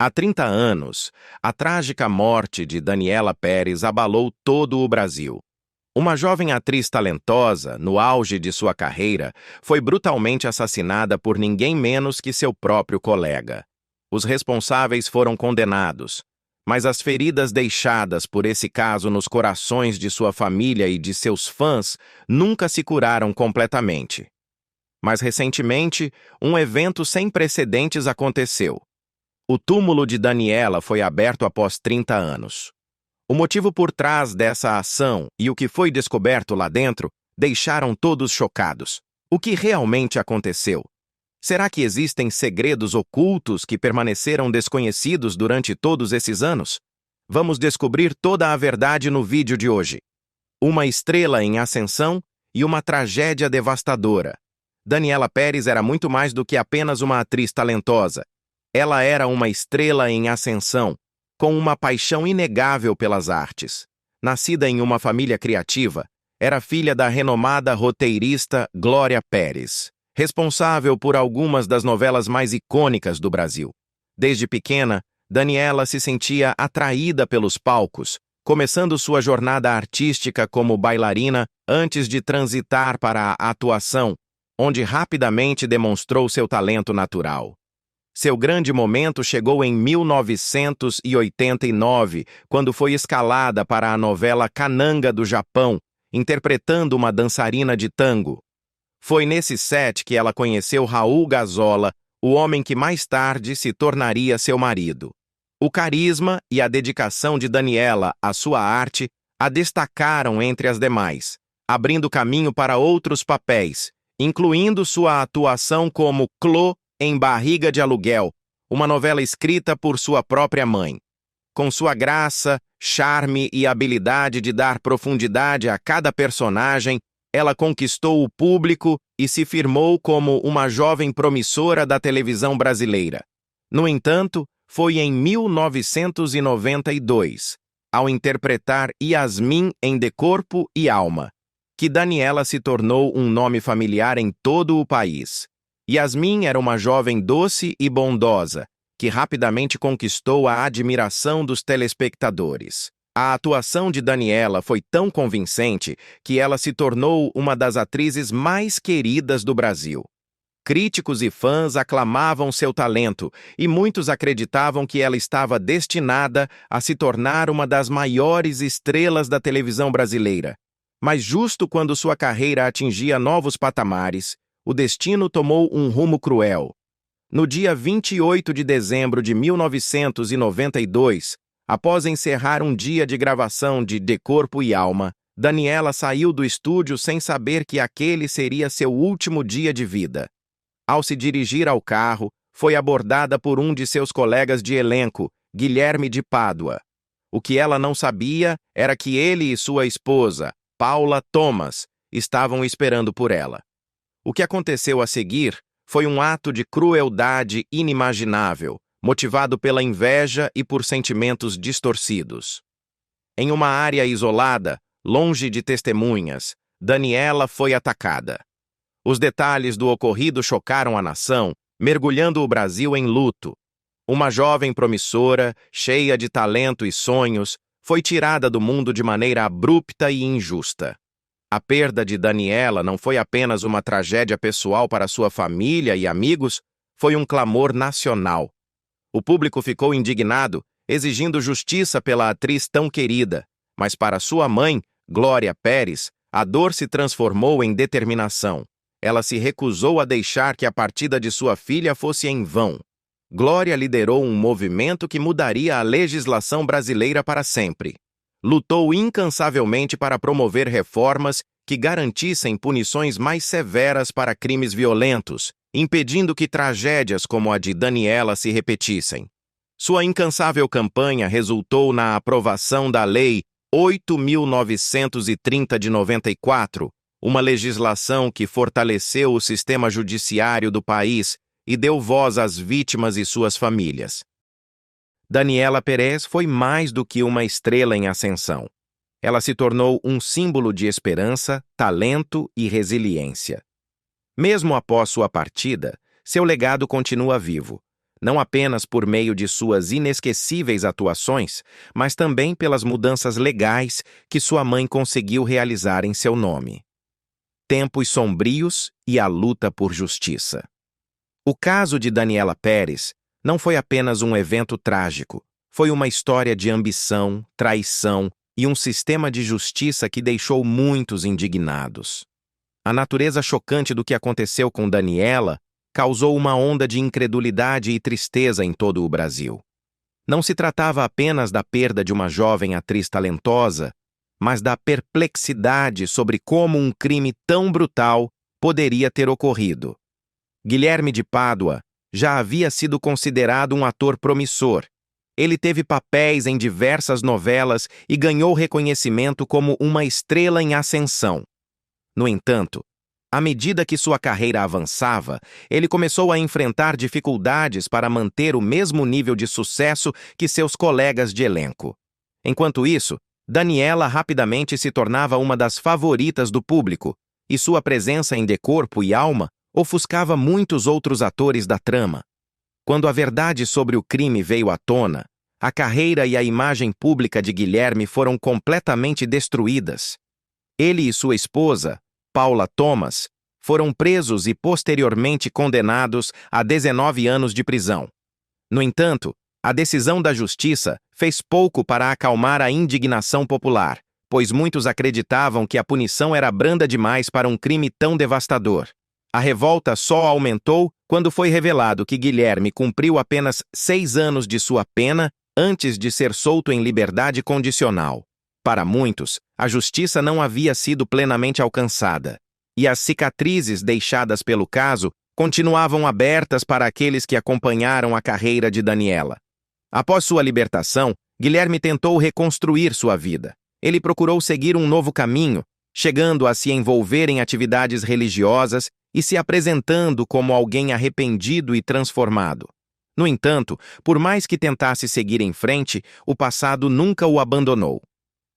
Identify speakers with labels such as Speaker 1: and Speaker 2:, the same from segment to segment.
Speaker 1: Há 30 anos, a trágica morte de Daniela Pérez abalou todo o Brasil. Uma jovem atriz talentosa, no auge de sua carreira, foi brutalmente assassinada por ninguém menos que seu próprio colega. Os responsáveis foram condenados, mas as feridas deixadas por esse caso nos corações de sua família e de seus fãs nunca se curaram completamente. Mas recentemente, um evento sem precedentes aconteceu. O túmulo de Daniela foi aberto após 30 anos. O motivo por trás dessa ação e o que foi descoberto lá dentro deixaram todos chocados. O que realmente aconteceu? Será que existem segredos ocultos que permaneceram desconhecidos durante todos esses anos? Vamos descobrir toda a verdade no vídeo de hoje. Uma estrela em ascensão e uma tragédia devastadora. Daniela Pérez era muito mais do que apenas uma atriz talentosa. Ela era uma estrela em ascensão, com uma paixão inegável pelas artes. Nascida em uma família criativa, era filha da renomada roteirista Glória Pérez, responsável por algumas das novelas mais icônicas do Brasil. Desde pequena, Daniela se sentia atraída pelos palcos, começando sua jornada artística como bailarina antes de transitar para a atuação, onde rapidamente demonstrou seu talento natural. Seu grande momento chegou em 1989, quando foi escalada para a novela Cananga do Japão, interpretando uma dançarina de tango. Foi nesse set que ela conheceu Raul Gazola, o homem que mais tarde se tornaria seu marido. O carisma e a dedicação de Daniela à sua arte a destacaram entre as demais, abrindo caminho para outros papéis, incluindo sua atuação como Clô em Barriga de Aluguel, uma novela escrita por sua própria mãe. Com sua graça, charme e habilidade de dar profundidade a cada personagem, ela conquistou o público e se firmou como uma jovem promissora da televisão brasileira. No entanto, foi em 1992, ao interpretar Yasmin em De Corpo e Alma, que Daniela se tornou um nome familiar em todo o país. Yasmin era uma jovem doce e bondosa, que rapidamente conquistou a admiração dos telespectadores. A atuação de Daniela foi tão convincente que ela se tornou uma das atrizes mais queridas do Brasil. Críticos e fãs aclamavam seu talento e muitos acreditavam que ela estava destinada a se tornar uma das maiores estrelas da televisão brasileira. Mas justo quando sua carreira atingia novos patamares, o destino tomou um rumo cruel. No dia 28 de dezembro de 1992, após encerrar um dia de gravação de De Corpo e Alma, Daniela saiu do estúdio sem saber que aquele seria seu último dia de vida. Ao se dirigir ao carro, foi abordada por um de seus colegas de elenco, Guilherme de Pádua. O que ela não sabia era que ele e sua esposa, Paula Thomas, estavam esperando por ela. O que aconteceu a seguir foi um ato de crueldade inimaginável, motivado pela inveja e por sentimentos distorcidos. Em uma área isolada, longe de testemunhas, Daniela foi atacada. Os detalhes do ocorrido chocaram a nação, mergulhando o Brasil em luto. Uma jovem promissora, cheia de talento e sonhos, foi tirada do mundo de maneira abrupta e injusta. A perda de Daniela não foi apenas uma tragédia pessoal para sua família e amigos, foi um clamor nacional. O público ficou indignado, exigindo justiça pela atriz tão querida, mas para sua mãe, Glória Pérez, a dor se transformou em determinação. Ela se recusou a deixar que a partida de sua filha fosse em vão. Glória liderou um movimento que mudaria a legislação brasileira para sempre. Lutou incansavelmente para promover reformas que garantissem punições mais severas para crimes violentos, impedindo que tragédias como a de Daniela se repetissem. Sua incansável campanha resultou na aprovação da Lei 8.930 de 94, uma legislação que fortaleceu o sistema judiciário do país e deu voz às vítimas e suas famílias. Daniela Pérez foi mais do que uma estrela em ascensão. Ela se tornou um símbolo de esperança, talento e resiliência. Mesmo após sua partida, seu legado continua vivo. não apenas por meio de suas inesquecíveis atuações, mas também pelas mudanças legais que sua mãe conseguiu realizar em seu nome. Tempos sombrios e a luta por justiça. O caso de Daniela Pérez não foi apenas um evento trágico, foi uma história de ambição, traição e um sistema de justiça que deixou muitos indignados. A natureza chocante do que aconteceu com Daniela causou uma onda de incredulidade e tristeza em todo o Brasil. Não se tratava apenas da perda de uma jovem atriz talentosa, mas da perplexidade sobre como um crime tão brutal poderia ter ocorrido. Guilherme de Pádua já havia sido considerado um ator promissor. Ele teve papéis em diversas novelas e ganhou reconhecimento como uma estrela em ascensão. No entanto, à medida que sua carreira avançava, ele começou a enfrentar dificuldades para manter o mesmo nível de sucesso que seus colegas de elenco. Enquanto isso, Daniela rapidamente se tornava uma das favoritas do público, e sua presença em De Corpo e Alma ofuscava muitos outros atores da trama. Quando a verdade sobre o crime veio à tona, a carreira e a imagem pública de Guilherme foram completamente destruídas. Ele e sua esposa, Paula Thomas, foram presos e posteriormente condenados a 19 anos de prisão. No entanto, a decisão da justiça fez pouco para acalmar a indignação popular, pois muitos acreditavam que a punição era branda demais para um crime tão devastador. A revolta só aumentou quando foi revelado que Guilherme cumpriu apenas 6 anos de sua pena antes de ser solto em liberdade condicional. Para muitos, a justiça não havia sido plenamente alcançada, e as cicatrizes deixadas pelo caso continuavam abertas para aqueles que acompanharam a carreira de Daniela. Após sua libertação, Guilherme tentou reconstruir sua vida. Ele procurou seguir um novo caminho, chegando a se envolver em atividades religiosas e se apresentando como alguém arrependido e transformado. No entanto, por mais que tentasse seguir em frente, o passado nunca o abandonou.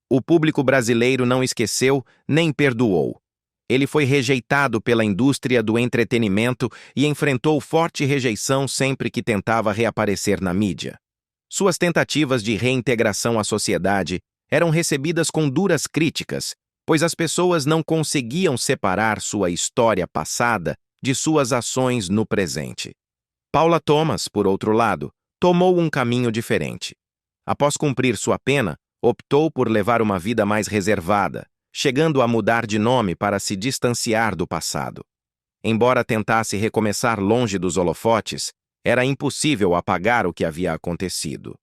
Speaker 1: O público brasileiro não esqueceu nem perdoou. Ele foi rejeitado pela indústria do entretenimento e enfrentou forte rejeição sempre que tentava reaparecer na mídia. Suas tentativas de reintegração à sociedade eram recebidas com duras críticas, pois as pessoas não conseguiam separar sua história passada de suas ações no presente. Paula Thomas, por outro lado, tomou um caminho diferente. Após cumprir sua pena, optou por levar uma vida mais reservada, chegando a mudar de nome para se distanciar do passado. Embora tentasse recomeçar longe dos holofotes, era impossível apagar o que havia acontecido.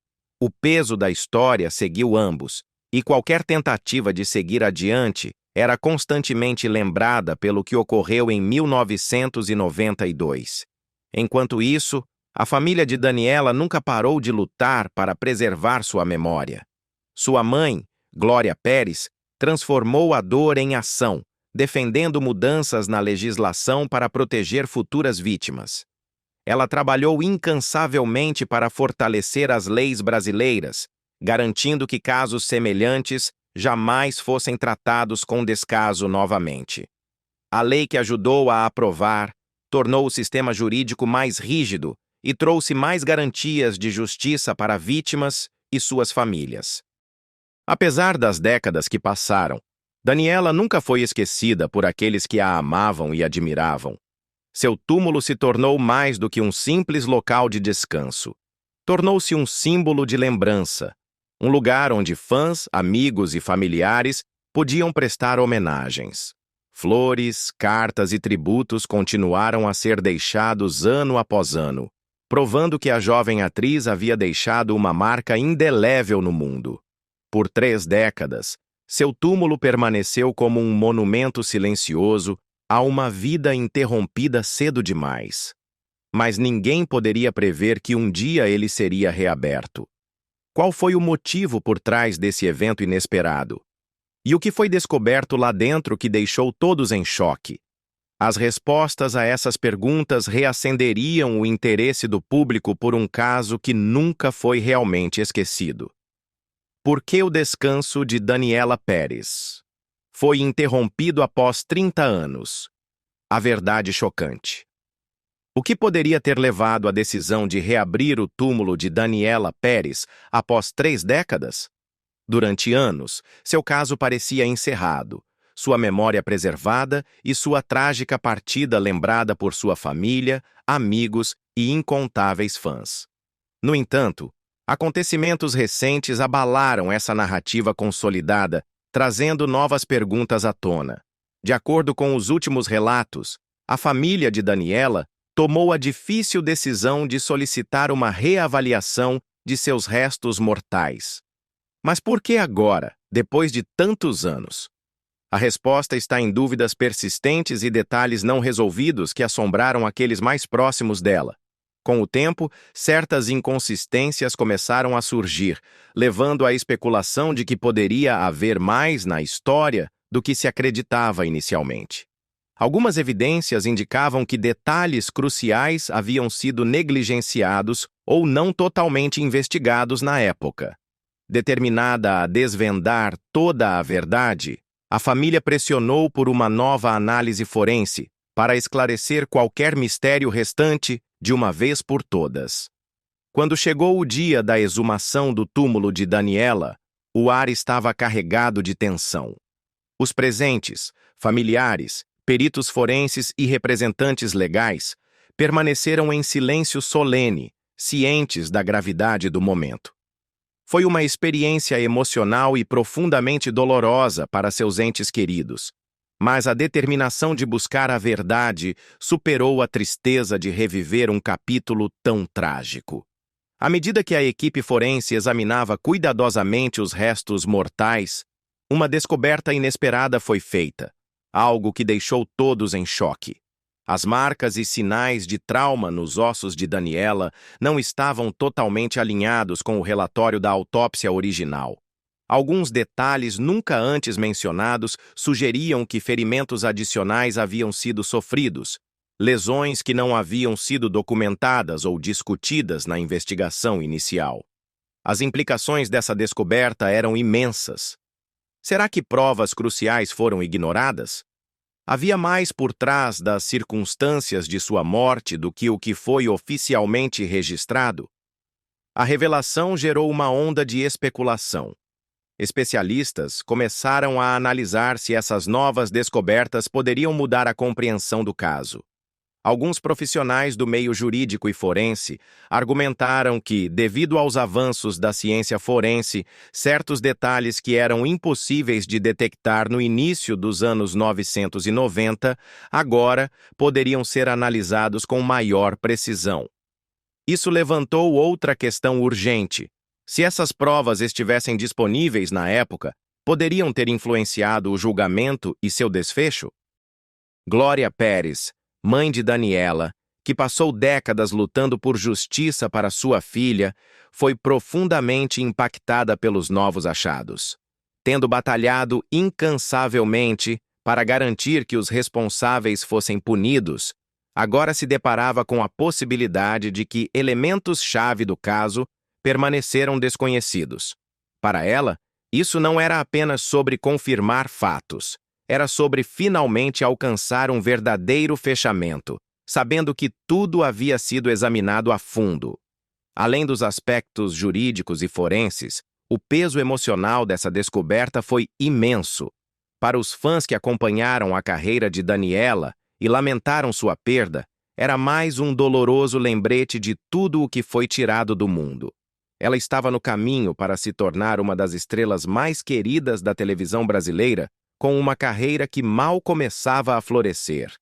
Speaker 1: O peso da história seguiu ambos, e qualquer tentativa de seguir adiante era constantemente lembrada pelo que ocorreu em 1992. Enquanto isso, a família de Daniela nunca parou de lutar para preservar sua memória. Sua mãe, Glória Pérez, transformou a dor em ação, defendendo mudanças na legislação para proteger futuras vítimas. Ela trabalhou incansavelmente para fortalecer as leis brasileiras, garantindo que casos semelhantes jamais fossem tratados com descaso novamente. A lei que ajudou a aprovar tornou o sistema jurídico mais rígido e trouxe mais garantias de justiça para vítimas e suas famílias. Apesar das décadas que passaram, Daniela nunca foi esquecida por aqueles que a amavam e admiravam. Seu túmulo se tornou mais do que um simples local de descanso. Tornou-se um símbolo de lembrança, um lugar onde fãs, amigos e familiares podiam prestar homenagens. Flores, cartas e tributos continuaram a ser deixados ano após ano, provando que a jovem atriz havia deixado uma marca indelével no mundo. Por 3 décadas, seu túmulo permaneceu como um monumento silencioso a uma vida interrompida cedo demais. Mas ninguém poderia prever que um dia ele seria reaberto. Qual foi o motivo por trás desse evento inesperado? E o que foi descoberto lá dentro que deixou todos em choque? As respostas a essas perguntas reacenderiam o interesse do público por um caso que nunca foi realmente esquecido. Por que o descanso de Daniela Pérez foi interrompido após 30 anos? A verdade chocante. O que poderia ter levado à decisão de reabrir o túmulo de Daniela Pérez após 3 décadas? Durante anos, seu caso parecia encerrado, sua memória preservada e sua trágica partida lembrada por sua família, amigos e incontáveis fãs. No entanto, acontecimentos recentes abalaram essa narrativa consolidada, trazendo novas perguntas à tona. De acordo com os últimos relatos, a família de Daniela tomou a difícil decisão de solicitar uma reavaliação de seus restos mortais. Mas por que agora, depois de tantos anos? A resposta está em dúvidas persistentes e detalhes não resolvidos que assombraram aqueles mais próximos dela. Com o tempo, certas inconsistências começaram a surgir, levando à especulação de que poderia haver mais na história do que se acreditava inicialmente. Algumas evidências indicavam que detalhes cruciais haviam sido negligenciados ou não totalmente investigados na época. Determinada a desvendar toda a verdade, a família pressionou por uma nova análise forense para esclarecer qualquer mistério restante de uma vez por todas. Quando chegou o dia da exumação do túmulo de Daniela, o ar estava carregado de tensão. Os presentes, familiares, peritos forenses e representantes legais permaneceram em silêncio solene, cientes da gravidade do momento. Foi uma experiência emocional e profundamente dolorosa para seus entes queridos, mas a determinação de buscar a verdade superou a tristeza de reviver um capítulo tão trágico. À medida que a equipe forense examinava cuidadosamente os restos mortais, uma descoberta inesperada foi feita, algo que deixou todos em choque. As marcas e sinais de trauma nos ossos de Daniela não estavam totalmente alinhados com o relatório da autópsia original. Alguns detalhes nunca antes mencionados sugeriam que ferimentos adicionais haviam sido sofridos, lesões que não haviam sido documentadas ou discutidas na investigação inicial. As implicações dessa descoberta eram imensas. Será que provas cruciais foram ignoradas? Havia mais por trás das circunstâncias de sua morte do que o que foi oficialmente registrado? A revelação gerou uma onda de especulação. Especialistas começaram a analisar se essas novas descobertas poderiam mudar a compreensão do caso. Alguns profissionais do meio jurídico e forense argumentaram que, devido aos avanços da ciência forense, certos detalhes que eram impossíveis de detectar no início dos anos 990, agora poderiam ser analisados com maior precisão. Isso levantou outra questão urgente. Se essas provas estivessem disponíveis na época, poderiam ter influenciado o julgamento e seu desfecho? Glória Pérez, mãe de Daniela, que passou décadas lutando por justiça para sua filha, foi profundamente impactada pelos novos achados. Tendo batalhado incansavelmente para garantir que os responsáveis fossem punidos, agora se deparava com a possibilidade de que elementos-chave do caso permaneceram desconhecidos. Para ela, isso não era apenas sobre confirmar fatos. Era sobre finalmente alcançar um verdadeiro fechamento, sabendo que tudo havia sido examinado a fundo. Além dos aspectos jurídicos e forenses, o peso emocional dessa descoberta foi imenso. Para os fãs que acompanharam a carreira de Daniela e lamentaram sua perda, era mais um doloroso lembrete de tudo o que foi tirado do mundo. Ela estava no caminho para se tornar uma das estrelas mais queridas da televisão brasileira, com uma carreira que mal começava a florescer.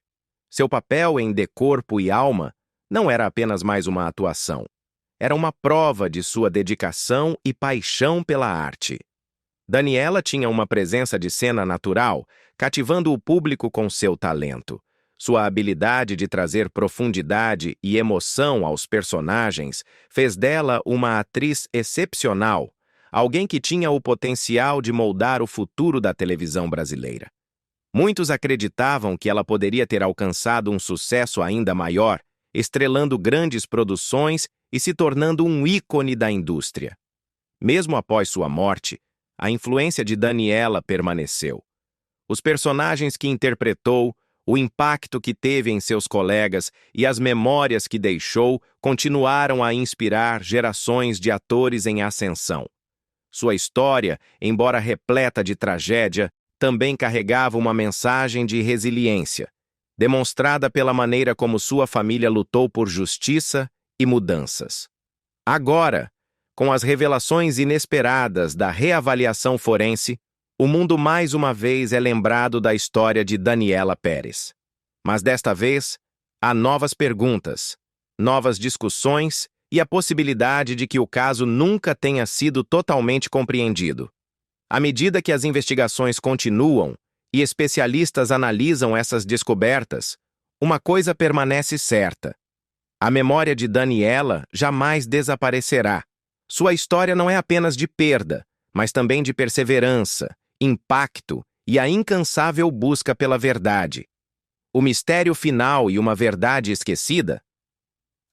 Speaker 1: Seu papel em De Corpo e Alma não era apenas mais uma atuação. Era uma prova de sua dedicação e paixão pela arte. Daniela tinha uma presença de cena natural, cativando o público com seu talento. Sua habilidade de trazer profundidade e emoção aos personagens fez dela uma atriz excepcional, alguém que tinha o potencial de moldar o futuro da televisão brasileira. Muitos acreditavam que ela poderia ter alcançado um sucesso ainda maior, estrelando grandes produções e se tornando um ícone da indústria. Mesmo após sua morte, a influência de Daniela permaneceu. Os personagens que interpretou, O impacto que teve em seus colegas e as memórias que deixou continuaram a inspirar gerações de atores em ascensão. Sua história, embora repleta de tragédia, também carregava uma mensagem de resiliência, demonstrada pela maneira como sua família lutou por justiça e mudanças. Agora, com as revelações inesperadas da reavaliação forense, o mundo mais uma vez é lembrado da história de Daniela Pérez. Mas desta vez, há novas perguntas, novas discussões e a possibilidade de que o caso nunca tenha sido totalmente compreendido. À medida que as investigações continuam e especialistas analisam essas descobertas, uma coisa permanece certa: a memória de Daniela jamais desaparecerá. Sua história não é apenas de perda, mas também de perseverança, impacto e a incansável busca pela verdade. O mistério final e uma verdade esquecida?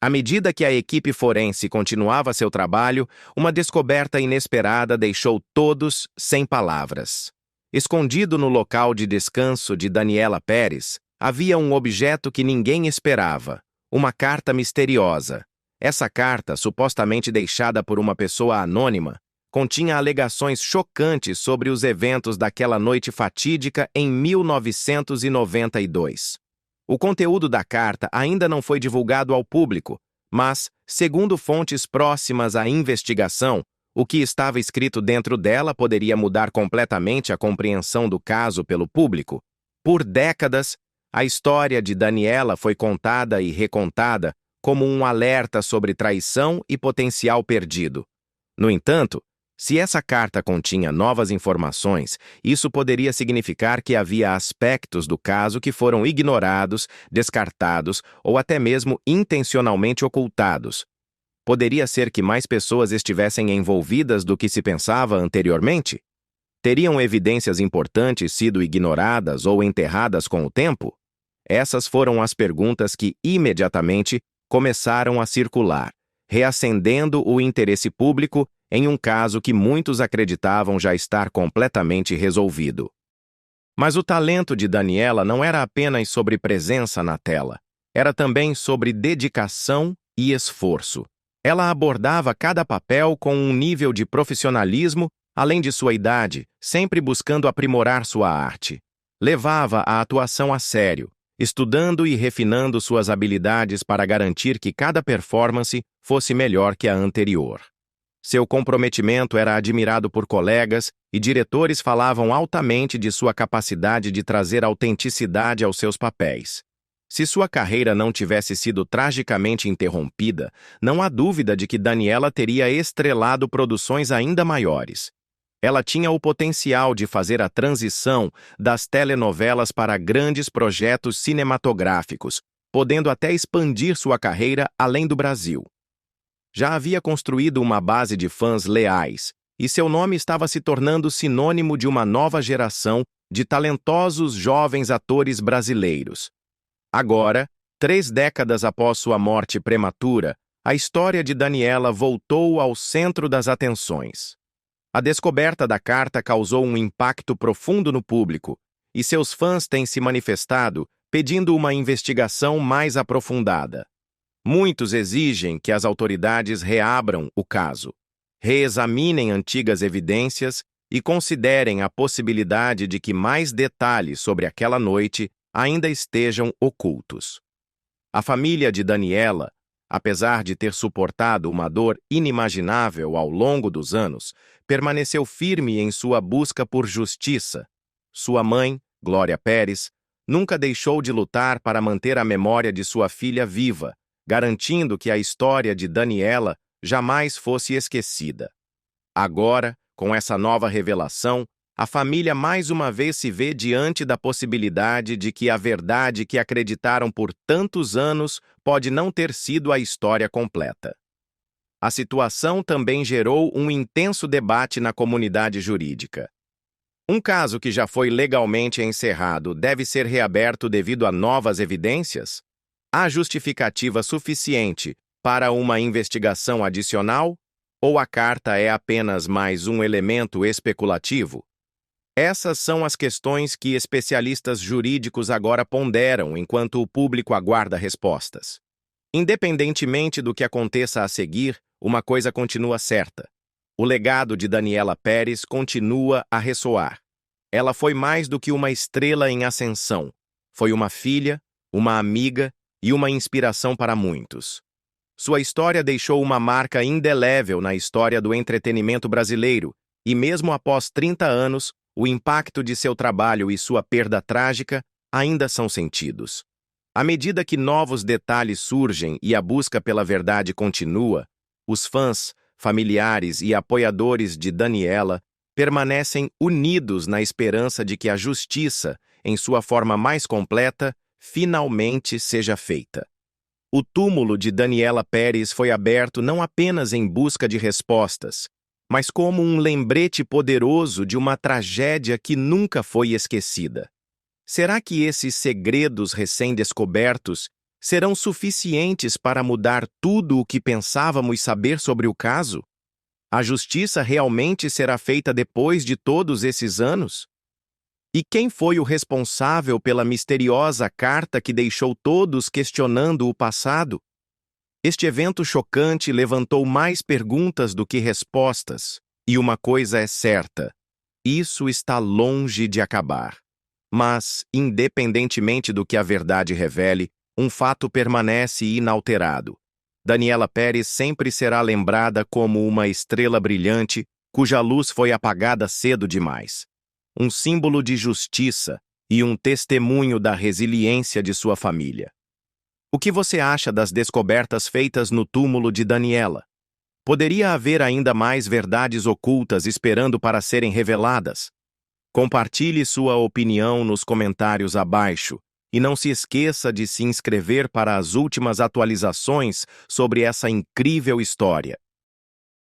Speaker 1: À medida que a equipe forense continuava seu trabalho, uma descoberta inesperada deixou todos sem palavras. Escondido no local de descanso de Daniela Pérez, havia um objeto que ninguém esperava: uma carta misteriosa. Essa carta, supostamente deixada por uma pessoa anônima, continha alegações chocantes sobre os eventos daquela noite fatídica em 1992. O conteúdo da carta ainda não foi divulgado ao público, mas, segundo fontes próximas à investigação, o que estava escrito dentro dela poderia mudar completamente a compreensão do caso pelo público. Por décadas, a história de Daniela foi contada e recontada como um alerta sobre traição e potencial perdido. No entanto, se essa carta continha novas informações, isso poderia significar que havia aspectos do caso que foram ignorados, descartados ou até mesmo intencionalmente ocultados. Poderia ser que mais pessoas estivessem envolvidas do que se pensava anteriormente? Teriam evidências importantes sido ignoradas ou enterradas com o tempo? Essas foram as perguntas que, imediatamente, começaram a circular, reacendendo o interesse público em um caso que muitos acreditavam já estar completamente resolvido. Mas o talento de Daniela não era apenas sobre presença na tela, era também sobre dedicação e esforço. Ela abordava cada papel com um nível de profissionalismo, além de sua idade, sempre buscando aprimorar sua arte. Levava a atuação a sério, estudando e refinando suas habilidades para garantir que cada performance fosse melhor que a anterior. Seu comprometimento era admirado por colegas e diretores falavam altamente de sua capacidade de trazer autenticidade aos seus papéis. Se sua carreira não tivesse sido tragicamente interrompida, não há dúvida de que Daniela teria estrelado produções ainda maiores. Ela tinha o potencial de fazer a transição das telenovelas para grandes projetos cinematográficos, podendo até expandir sua carreira além do Brasil. Já havia construído uma base de fãs leais, e seu nome estava se tornando sinônimo de uma nova geração de talentosos jovens atores brasileiros. Agora, 3 décadas após sua morte prematura, a história de Daniela voltou ao centro das atenções. A descoberta da carta causou um impacto profundo no público, e seus fãs têm se manifestado pedindo uma investigação mais aprofundada. Muitos exigem que as autoridades reabram o caso, reexaminem antigas evidências e considerem a possibilidade de que mais detalhes sobre aquela noite ainda estejam ocultos. A família de Daniela, apesar de ter suportado uma dor inimaginável ao longo dos anos, permaneceu firme em sua busca por justiça. Sua mãe, Glória Pérez, nunca deixou de lutar para manter a memória de sua filha viva, garantindo que a história de Daniela jamais fosse esquecida. Agora, com essa nova revelação, a família mais uma vez se vê diante da possibilidade de que a verdade que acreditaram por tantos anos pode não ter sido a história completa. A situação também gerou um intenso debate na comunidade jurídica. Um caso que já foi legalmente encerrado deve ser reaberto devido a novas evidências? Há justificativa suficiente para uma investigação adicional? Ou a carta é apenas mais um elemento especulativo? Essas são as questões que especialistas jurídicos agora ponderam enquanto o público aguarda respostas. Independentemente do que aconteça a seguir, uma coisa continua certa. O legado de Daniela Pérez continua a ressoar. Ela foi mais do que uma estrela em ascensão. Foi uma filha, uma amiga e uma inspiração para muitos. Sua história deixou uma marca indelével na história do entretenimento brasileiro, e mesmo após 30 anos, o impacto de seu trabalho e sua perda trágica ainda são sentidos. À medida que novos detalhes surgem e a busca pela verdade continua, os fãs, familiares e apoiadores de Daniela permanecem unidos na esperança de que a justiça, em sua forma mais completa, finalmente seja feita. O túmulo de Daniela Pérez foi aberto não apenas em busca de respostas, mas como um lembrete poderoso de uma tragédia que nunca foi esquecida. Será que esses segredos recém-descobertos serão suficientes para mudar tudo o que pensávamos saber sobre o caso? A justiça realmente será feita depois de todos esses anos? E quem foi o responsável pela misteriosa carta que deixou todos questionando o passado? Este evento chocante levantou mais perguntas do que respostas, e uma coisa é certa: isso está longe de acabar. Mas, independentemente do que a verdade revele, um fato permanece inalterado. Daniela Pérez sempre será lembrada como uma estrela brilhante cuja luz foi apagada cedo demais. Um símbolo de justiça e um testemunho da resiliência de sua família. O que você acha das descobertas feitas no túmulo de Daniela? Poderia haver ainda mais verdades ocultas esperando para serem reveladas? Compartilhe sua opinião nos comentários abaixo e não se esqueça de se inscrever para as últimas atualizações sobre essa incrível história.